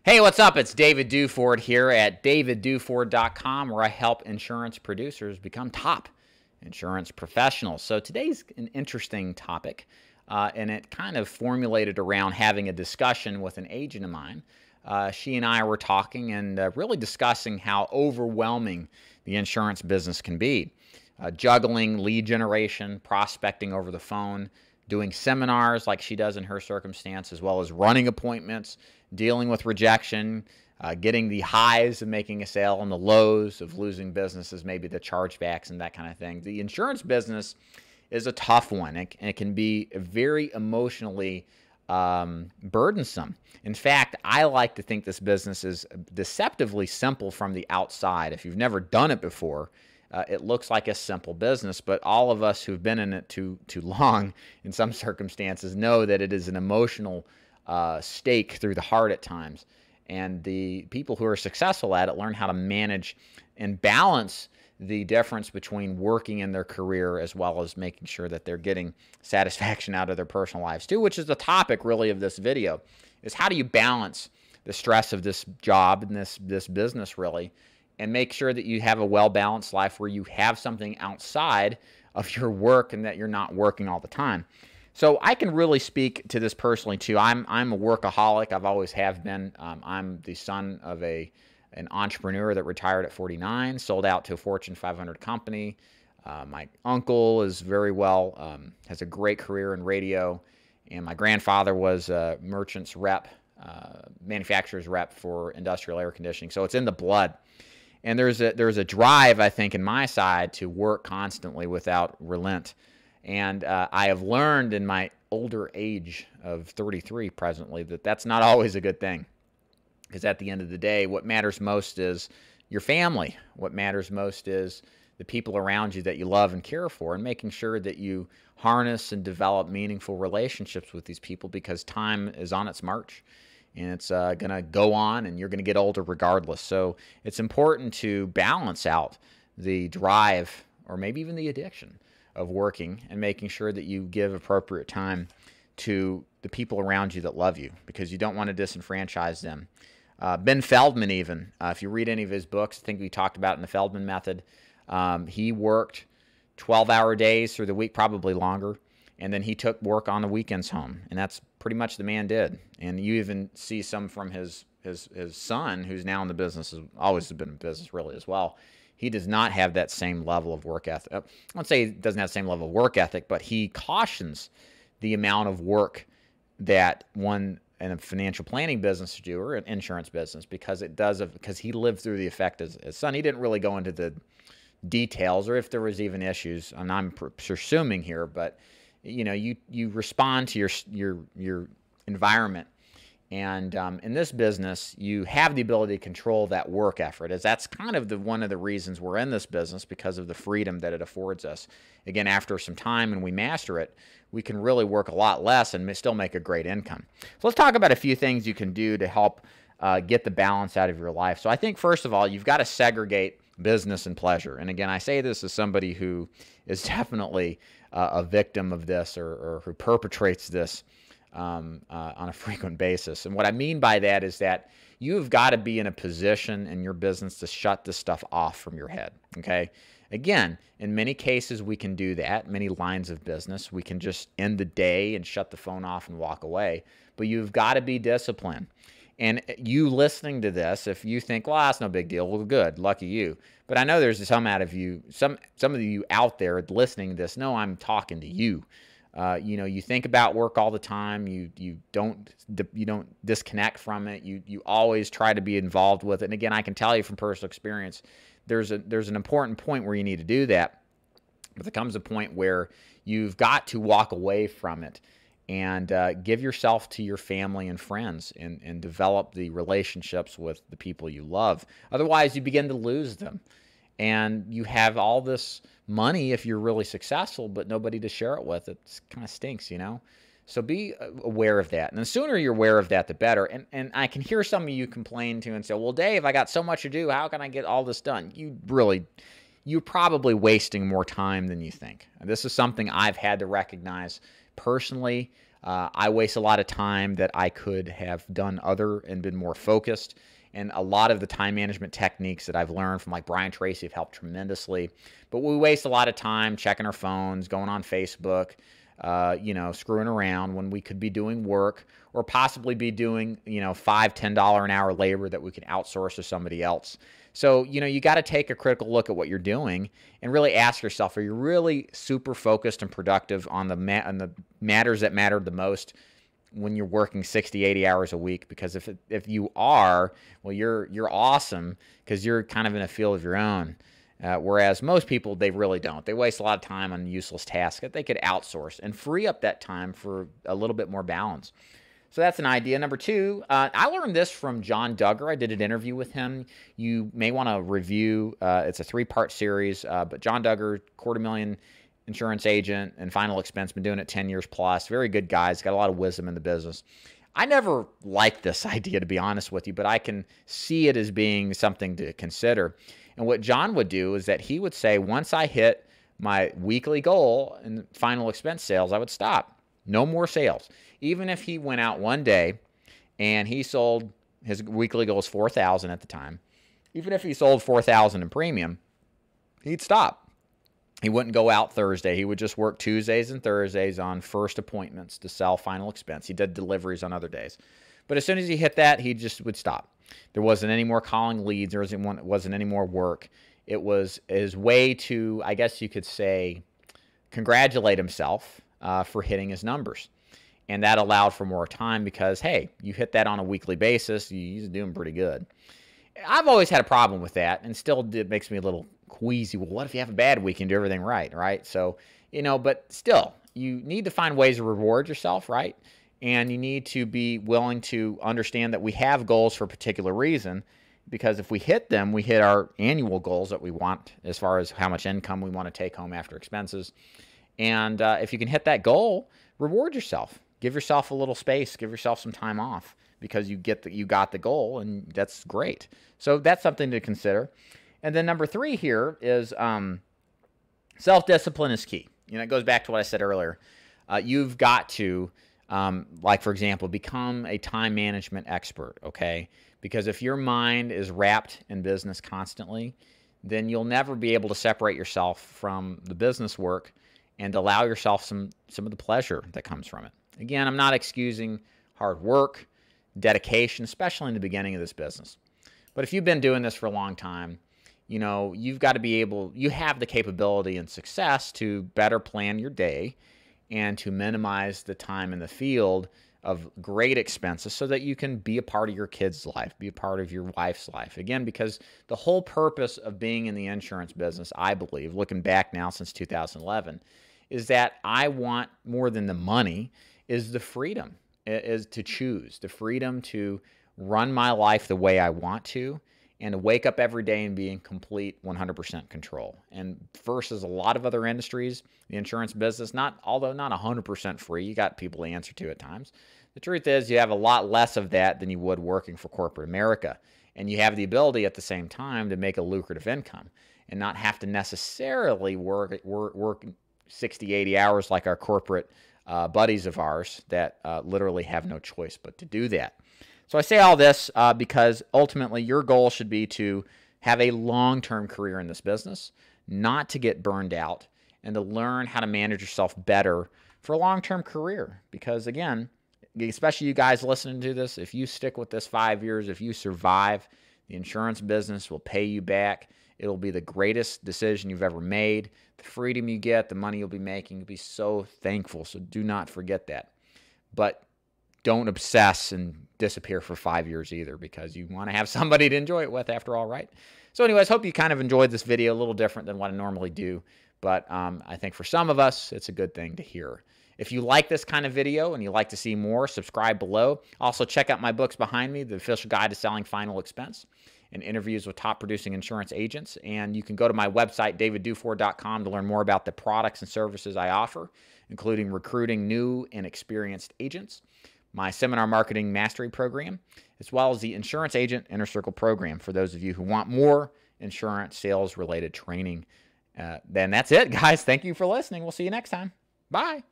Hey, what's up? It's David Duford here at davidduford.com, where I help insurance producers become top insurance professionals. So today's an interesting topic, and it kind of formulated around having a discussion with an agent of mine. She and I were talking and really discussing how overwhelming the insurance business can be. Juggling lead generation, prospecting over the phone, doing seminars like she does in her circumstance, as well as running appointments, dealing with rejection, getting the highs of making a sale and the lows of losing businesses, maybe the chargebacks and that kind of thing. The insurance business is a tough one, and it can be very emotionally burdensome. In fact, I like to think this business is deceptively simple from the outside. If you've never done it before, it looks like a simple business, but all of us who've been in it too long in some circumstances know that it is an emotional stake through the heart at times. And the people who are successful at it learn how to manage and balance the difference between working in their career as well as making sure that they're getting satisfaction out of their personal lives too, which is the topic really of this video, is how do you balance the stress of this job and this business really, and make sure that you have a well-balanced life where you have something outside of your work and that you're not working all the time. So I can really speak to this personally too. I'm a workaholic. I've always have been. I'm the son of an entrepreneur that retired at 49, sold out to a Fortune 500 company. My uncle is very well, has a great career in radio, and my grandfather was a merchant's rep, manufacturer's rep for industrial air conditioning. So it's in the blood. And there's a drive, I think, in my side to work constantly without relent. And I have learned in my older age of 33 presently that that's not always a good thing. Because at the end of the day, what matters most is your family. What matters most is the people around you that you love and care for, and making sure that you harness and develop meaningful relationships with these people, because time is on its march. And it's going to go on, and you're going to get older regardless. So it's important to balance out the drive, or maybe even the addiction, of working and making sure that you give appropriate time to the people around you that love you, because you don't want to disenfranchise them. Ben Feldman even, if you read any of his books, I think we talked about in the Feldman Method, he worked 12-hour days through the week, probably longer, and then he took work on the weekends home, and that's pretty much the man did. And you even see some from his son, who's now in the business, has always been in business really as well. He does not have that same level of work ethic. I won't say he doesn't have the same level of work ethic, but he cautions the amount of work that one in a financial planning business do, or an insurance business, because he lived through the effect as his son. He didn't really go into the details, or if there was even issues, and I'm presuming here, but you know, you respond to your environment. And in this business, you have the ability to control that work effort, as that's kind of one of the reasons we're in this business, because of the freedom that it affords us. Again, after some time and we master it, we can really work a lot less and still make a great income. So let's talk about a few things you can do to help get the balance out of your life. So I think, first of all, you've got to segregate business and pleasure. And again, I say this as somebody who is definitely a victim of this, or who perpetrates this on a frequent basis. And what I mean by that is that you've got to be in a position in your business to shut this stuff off from your head, okay? Again, in many cases, we can do that. Many lines of business, we can just end the day and shut the phone off and walk away. But you've got to be disciplined. And you listening to this, if you think, well, that's no big deal, well, good, lucky you. But I know there's some of you out there listening to this. No, I'm talking to you. You know, you think about work all the time. You don't disconnect from it. You always try to be involved with it. And again, I can tell you from personal experience, there's an important point where you need to do that. But there comes a point where you've got to walk away from it and give yourself to your family and friends, and develop the relationships with the people you love. Otherwise, you begin to lose them. And you have all this money if you're really successful, but nobody to share it with. It kind of stinks, you know? So be aware of that. And the sooner you're aware of that, the better. And I can hear some of you complain to and say, well, Dave, I got so much to do. How can I get all this done? You're probably wasting more time than you think. And this is something I've had to recognize personally I waste a lot of time that I could have done other and been more focused. And a lot of the time management techniques that I've learned from like Brian Tracy have helped tremendously. But we waste a lot of time checking our phones, going on Facebook, screwing around when we could be doing work or possibly be doing, $5, $10 an hour labor that we can outsource to somebody else. So, you got to take a critical look at what you're doing and really ask yourself, are you really super focused and productive on the matters that matter the most when you're working 60, 80 hours a week? Because if you are, well, you're awesome because you're kind of in a field of your own. Whereas most people, they really don't. They waste a lot of time on useless tasks that they could outsource and free up that time for a little bit more balance. So that's an idea. Number two, I learned this from John Duggar. I did an interview with him. You may want to review. It's a 3-part series, but John Duggar, $250,000 insurance agent and final expense, been doing it 10 years plus. Very good guy. He's got a lot of wisdom in the business. I never liked this idea, to be honest with you, but I can see it as being something to consider. And what John would do is that he would say, once I hit my weekly goal in final expense sales, I would stop. No more sales. Even if he went out one day and he sold, his weekly goal was $4,000 at the time. Even if he sold $4,000 in premium, he'd stop. He wouldn't go out Thursday. He would just work Tuesdays and Thursdays on first appointments to sell final expense. He did deliveries on other days. But as soon as he hit that, he just would stop. There wasn't any more calling leads. There wasn't any more work. It was his way to, I guess you could say, congratulate himself for hitting his numbers. And that allowed for more time because, hey, you hit that on a weekly basis, you're doing pretty good. I've always had a problem with that, and still it makes me a little queasy. Well, what if you have a bad week and do everything right? So, but still, you need to find ways to reward yourself, right? And you need to be willing to understand that we have goals for a particular reason, because if we hit them, we hit our annual goals that we want as far as how much income we want to take home after expenses. And if you can hit that goal, reward yourself. Give yourself a little space. Give yourself some time off because you got the goal, and that's great. So that's something to consider. And then number 3 here is self-discipline is key. It goes back to what I said earlier. You've got to, like, for example, become a time management expert, okay? Because if your mind is wrapped in business constantly, then you'll never be able to separate yourself from the business work and allow yourself some of the pleasure that comes from it. Again, I'm not excusing hard work, dedication, especially in the beginning of this business. But if you've been doing this for a long time, you've got to be able, you have the capability and success to better plan your day and to minimize the time in the field of great expenses so that you can be a part of your kid's life, be a part of your wife's life. Again, because the whole purpose of being in the insurance business, I believe, looking back now since 2011, is that I want more than the money, is the freedom, is to choose, the freedom to run my life the way I want to, and to wake up every day and be in complete 100% control. And versus a lot of other industries, the insurance business, although not 100% free, you got people to answer to at times. The truth is you have a lot less of that than you would working for corporate America. And you have the ability at the same time to make a lucrative income and not have to necessarily work 60, 80 hours like our corporate buddies of ours that literally have no choice but to do that. So I say all this because ultimately your goal should be to have a long-term career in this business, not to get burned out, and to learn how to manage yourself better for a long-term career. Because again, especially you guys listening to this, if you stick with this 5 years, if you survive, the insurance business will pay you back. It'll be the greatest decision you've ever made. The freedom you get, the money you'll be making, you'll be so thankful. So do not forget that. But don't obsess and disappear for 5 years either, because you want to have somebody to enjoy it with after all, right? So anyways, hope you kind of enjoyed this video, a little different than what I normally do. But I think for some of us, it's a good thing to hear. If you like this kind of video and you'd like to see more, subscribe below. Also, check out my books behind me, The Official Guide to Selling Final Expense, and interviews with top producing insurance agents. And you can go to my website, davidduford.com, to learn more about the products and services I offer, including recruiting new and experienced agents, my seminar marketing mastery program, as well as the Insurance Agent Inner Circle program for those of you who want more insurance sales related training. Then that's it, guys. Thank you for listening. We'll see you next time. Bye.